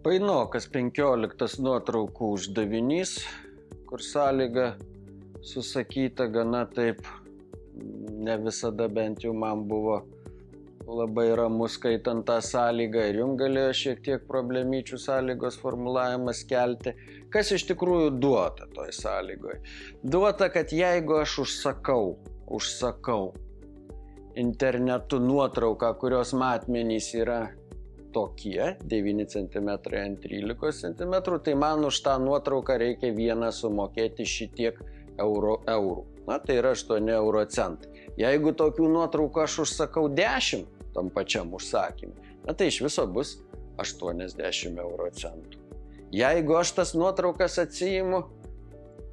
Painokas 15 nuotraukų uždavinys, kur sąlyga susakyta gana taip, ne visada bent jau man buvo labai ramus skaitant tą sąlygą ir jums galėjo šiek tiek problemyčių sąlygos formulavimas kelti. Kas iš tikrųjų duota toj sąlygoje? Duota, kad jeigu aš užsakau internetu nuotrauką, kurios matmenys yra tokie, 9 cm ant 13 cm, tai man už tą nuotrauką reikia vieną sumokėti šitiek eurų. Na, tai yra 8 euro centai. Jeigu tokių nuotraukų aš užsakau 10 tam pačiam užsakymui, na, tai iš viso bus 80 euro centų. Jeigu aš tas nuotraukas atsiimu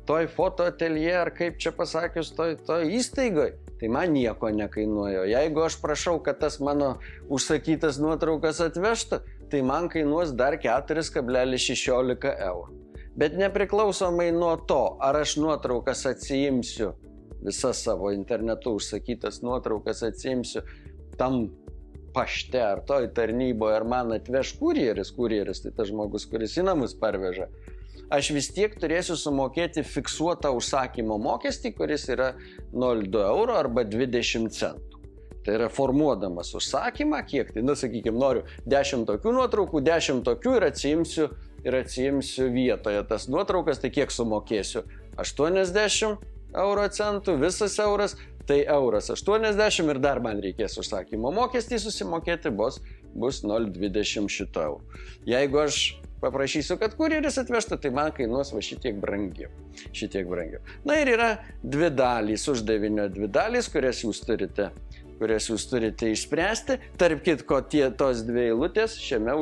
toj fotoateljė, ar kaip čia pasakius, toj įstaigoj, tai man nieko nekainuoja. Jeigu aš prašau, kad tas mano užsakytas nuotraukas atvežtų, tai man kainuos dar 4,16 eurų. Bet nepriklausomai nuo to, ar aš nuotraukas atsiimsiu, visas savo internetu užsakytas nuotraukas atsiimsiu tam pašte ar toj tarnyboje, ar man atveš kurjeris, tai tas žmogus, kuris į namus parveža, aš vis tiek turėsiu sumokėti fiksuotą užsakymo mokestį, kuris yra 0,2 euro arba 20 centų. Tai yra formuodamas užsakymą, kiek tai, sakykime, noriu 10 tokių nuotraukų, 10 tokių ir atsiimsiu vietoje tas nuotraukas, tai kiek sumokėsiu? 80 euro centų, visas euras, tai euras 80 ir dar man reikės užsakymo mokestį susimokėti, bus 0,20 šito eurų. Jeigu aš paprašysiu, kad kurjeris atvežtų, tai man kainuos va šitiek brangiau. Na ir yra dvi dalys, uždavinio dvi dalys, kurias jūs turite išspręsti. Tarp kitko, tos dvi eilutės šiame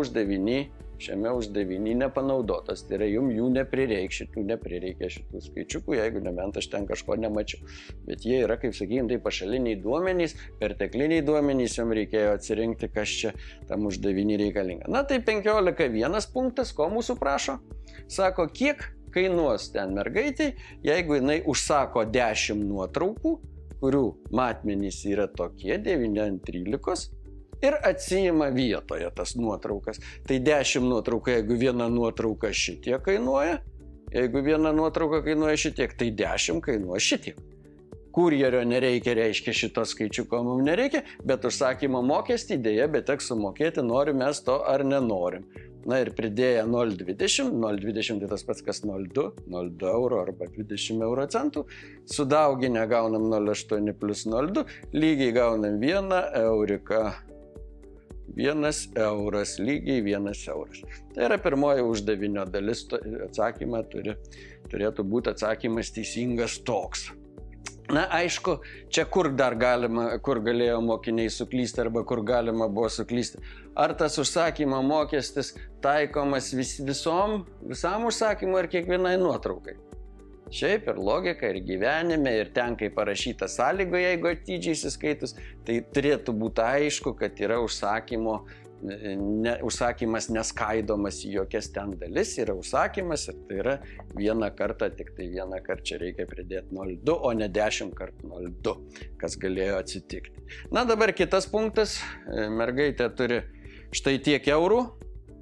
uždaviny nepanaudotas. Tai yra, jums jų neprireikia šitų skaičiukų, jeigu nebent aš ten kažko nemačiau. Bet jie yra, kaip sakykime, tai pašaliniai duomenys, pertekliniai duomenys, jums reikėjo atsirinkti, kas čia tam uždavinį reikalinga. Na tai 15.1 punktas, ko mūsų prašo? Sako, kiek kainuos ten mergaitai, jeigu jinai užsako 10 nuotraukų, kurių matmenys yra tokie, 9 ant 13, ir atsiima vietoje tas nuotraukas. Tai 10 nuotraukų, jeigu viena nuotrauka šitiek kainuoja, jeigu viena nuotrauka kainuoja šitiek, tai 10 kainuoja šitiek. Kurjerio nereikia, reiškia šito skaičiuko mums nereikia, bet užsakymo mokestį dėja, bet teks sumokėti, norim mes to ar nenorim. Na ir pridėję 0,20 tai tas pats kas 0,2 euro arba 20 euro centų, sudauginę gaunam 0,8 plus 0,2, lygiai gaunam 1 euriką. 1 euras, lygiai 1 euras. Tai yra pirmoji uždavinio dalis, atsakymą turėtų būti atsakymas teisingas toks. Na, aišku, čia kur galėjo mokiniai suklysti arba kur galima buvo suklysti. Ar tas užsakymo mokestis taikomas visam užsakymui ar kiekvienai nuotraukai? Šiaip ir logika, ir gyvenime, ir ten, kai parašyta sąlygoje, jeigu atidžiai įsiskaitus, tai turėtų būti aišku, kad yra užsakymas neskaidomas į jokias ten dalis, yra užsakymas ir tai yra vieną kartą čia reikia pridėti 0,2, o ne 10 kartų 0,2, kas galėjo atsitikti. Na dabar kitas punktas, mergaitė turi štai tiek eurų,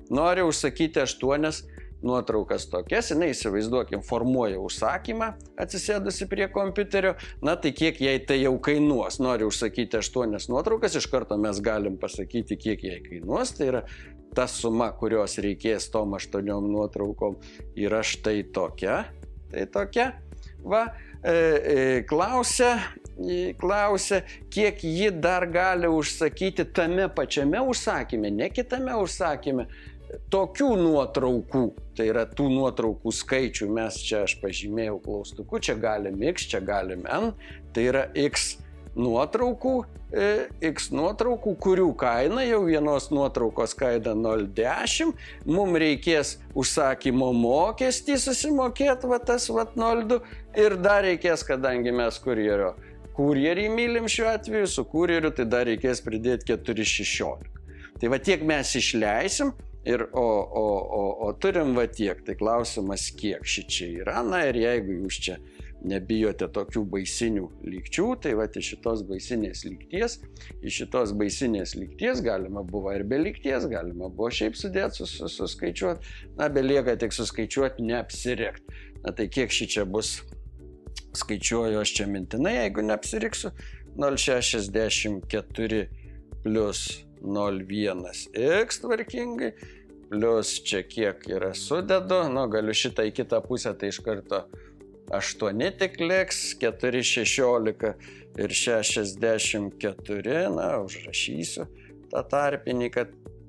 nori užsakyti 8 nuotraukas tokias, jinai įsivaizduokim, formuoja užsakymą, atsisėdusi prie kompiuterio, na tai kiek jai tai jau kainuos, nori užsakyti 8 nuotraukas, iš karto mes galim pasakyti, kiek jai kainuos, tai yra ta suma, kurios reikės tom 8 nuotraukom, yra štai tokia, klausia, kiek ji dar gali užsakyti tame pačiame užsakyme, ne kitame užsakyme, tokių nuotraukų, tai yra tų nuotraukų skaičių, aš pažymėjau klaustuku, čia galim X, čia galim N, tai yra X nuotraukų, kurių kaina jau vienos nuotraukos kaina 0,10, mums reikės užsakymo mokestį susimokėti, tas 0,2, ir dar reikės, kadangi mes kurjerį mylim šiuo atveju, su kurjeriu, tai dar reikės pridėti 4,16. Tai tiek mes išleisim, o turim tiek, tai klausimas kiek šičia yra, na ir jeigu jūs čia nebijote tokių baisinių lygčių, tai va iš šitos baisinės lygties galima buvo ir be lygties, galima buvo šiaip sudėti, suskaičiuoti, na, belieka tik suskaičiuoti, neapsirikti. Na, tai kiek ši čia bus, skaičiuoju aš čia mintinai, jeigu neapsiriksiu, 0,64 plus 0,1x tvarkingai, plus čia kiek yra sudedu, nu, galiu šitą į kitą pusę, tai iš karto 8 tik liks, 4,16 ir 64, na, užrašysiu tą tarpinį,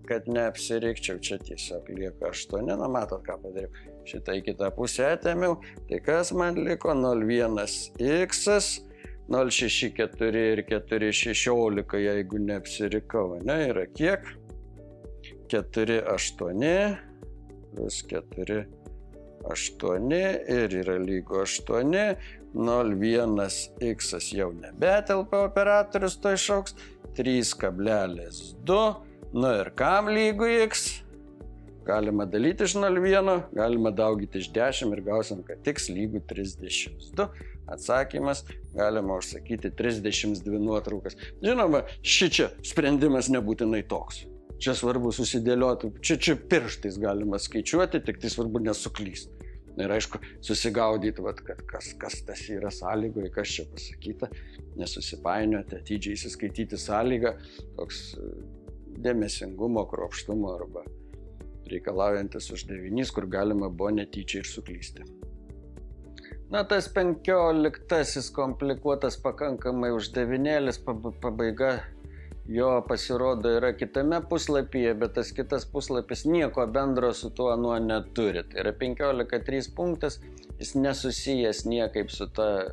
kad neapsirikčiau, čia tiesiog lieka 8, na, matot, ką padariau, šitą į kitą pusę atėmiau, tai kas man liko, 0,1x, 0,64 ir 4,16, jeigu neapsirikau, ne, yra kiek? 4,8 plus 4,8 ir yra lygu 8, 0,1x jau nebetelpa, operatorius to išauks, 3,2, nu ir kam lygu x? Galima dalyti iš 0,1, galima daugyti iš 10 ir gausim, kad x lygu 32. Atsakymas, galima užsakyti 32 nuotraukas. Žinoma, šičia sprendimas nebūtinai toks. Čia svarbu susidėlioti, čia pirštais galima skaičiuoti, tik tai svarbu nesuklysti. Ir aišku, susigaudyti, kad kas tas yra sąlygoje, kas čia pasakyta, nesusipainioti, atidžiai įsiskaityti sąlygą, toks dėmesingumo, kruopštumo arba reikalaujantis uždavinys, kur galima buvo netyčia ir suklysti. Na, tas 15 komplikuotas pakankamai uždavinėlis, pabaiga jo pasirodo yra kitame puslapyje, bet tas kitas puslapis nieko bendro su tuo neturi. Tai yra 15.3 punktas, jis nesusijęs niekaip su ta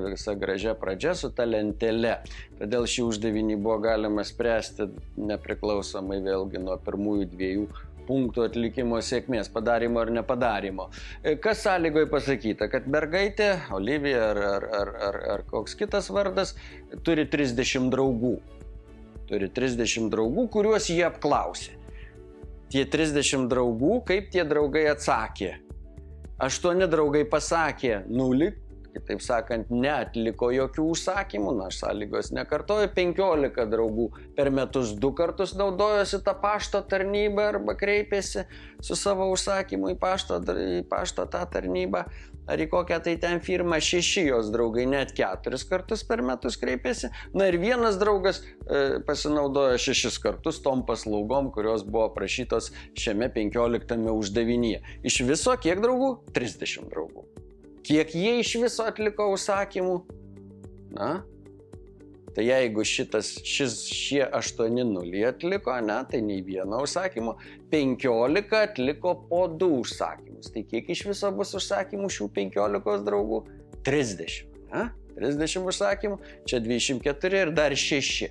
visa gražia pradžia, su ta lentelė. Todėl šį uždavinį buvo galima spręsti nepriklausomai vėlgi nuo pirmųjų 2 punktų atlikimo sėkmės, padarimo ar nepadarimo. Kas sąlygoje pasakyta, kad mergaitė, Olivija ar koks kitas vardas, turi 30 draugų. Turi 30 draugų, kuriuos jie apklausė. Tie 30 draugų, kaip tie draugai atsakė? 8 draugai pasakė 0, kitaip sakant, neatliko jokių užsakymų, na, aš sąlygos nekartoju, 15 draugų per metus 2 kartus naudojosi tą pašto tarnybą arba kreipėsi su savo užsakymu į pašto tą tarnybą, ar į kokią tai ten firmą, 6 jos draugai net 4 kartus per metus kreipėsi, na ir vienas draugas pasinaudojo 6 kartus tom paslaugom, kurios buvo prašytos šiame 15 uždavinyje. Iš viso kiek draugų? 30 draugų. Kiek jie iš viso atliko užsakymų? Na, tai jeigu šie 8 atliko, ne, tai nei vieno užsakymo, 15 atliko po 2 užsakymus. Tai kiek iš viso bus užsakymų šių 15 draugų? 30, ne? 30 užsakymų, čia 24 ir dar 6.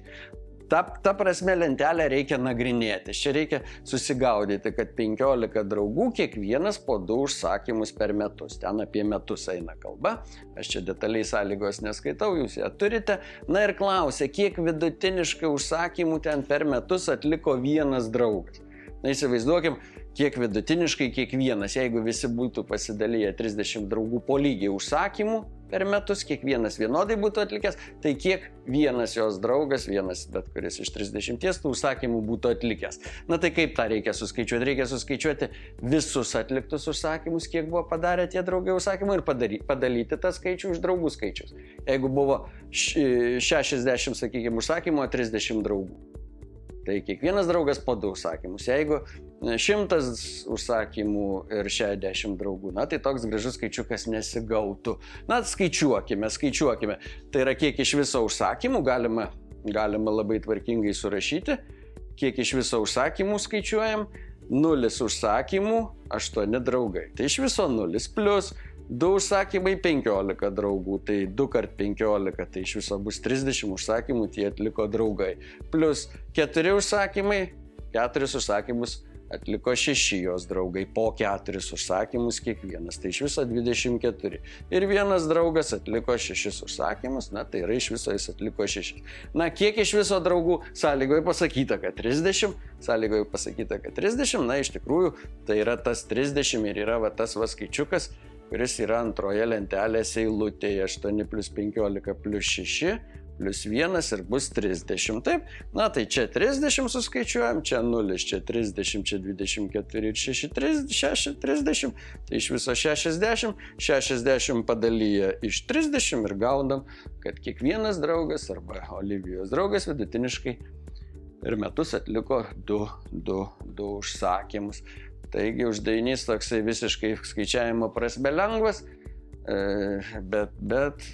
Ta prasme lentelę reikia nagrinėti. Čia reikia susigaudyti, kad 15 draugų, kiekvienas po 2 užsakymus per metus. Ten apie metus eina kalba. Aš čia detaliai sąlygos neskaitau, jūs ją turite. Na ir klausia, kiek vidutiniškai užsakymų ten per metus atliko vienas draugas. Na įsivaizduokim, kiek vidutiniškai kiekvienas, jeigu visi būtų pasidalyję 30 draugų po lygiai užsakymų per metus, kiekvienas vienodai būtų atlikęs, tai kiek vienas jos draugas, vienas bet kuris iš 30 tų užsakymų būtų atlikęs. Na tai kaip tą reikia suskaičiuoti? Reikia suskaičiuoti visus atliktus užsakymus, kiek buvo padarę tie draugai užsakymų ir padalyti tą skaičių iš draugų skaičius. Jeigu buvo 60, sakykime, užsakymų, 30 draugų. Tai kiekvienas draugas po 2 užsakymus. Jeigu 100 užsakymų ir 60 draugų, na tai toks gražus skaičiukas nesigautų. Na, skaičiuokime. Tai yra kiek iš viso užsakymų, galima labai tvarkingai surašyti, kiek iš viso užsakymų skaičiuojam, 0 užsakymų, 8 draugai. Tai iš viso 0 plus 2 užsakymai 15 draugų, tai 2 kart 15, tai iš viso bus 30 užsakymų, tie atliko draugai. Plus 4 užsakymai, 4 užsakymus atliko 6 jos draugai, po 4 užsakymus kiekvienas, tai iš viso 24. Ir vienas draugas atliko 6 užsakymus, na tai yra iš viso jis atliko 6. Na kiek iš viso draugų? Sąlygoje pasakyta, kad 30, na iš tikrųjų tai yra tas 30 ir yra va tas va skaičiukas, kuris yra antroje lentelės eilutėje 8 + 15 + 6 + 1 ir bus 30. Taip, na tai čia 30 suskaičiuojam, čia 0, čia 30, čia 24 ir 6, 30. Tai iš viso 60, 60 padalyja iš 30 ir gaunam, kad kiekvienas draugas arba Olivijos draugas vidutiniškai per metus atliko 2 užsakymus. Taigi uždavinys toksai visiškai skaičiavimo prasme lengvas, bet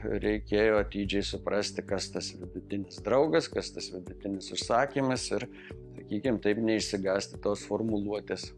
reikėjo atidžiai suprasti, kas tas vidutinis draugas, kas tas vidutinis užsakymas ir, sakykime, taip neišsigąsti tos formuluotės.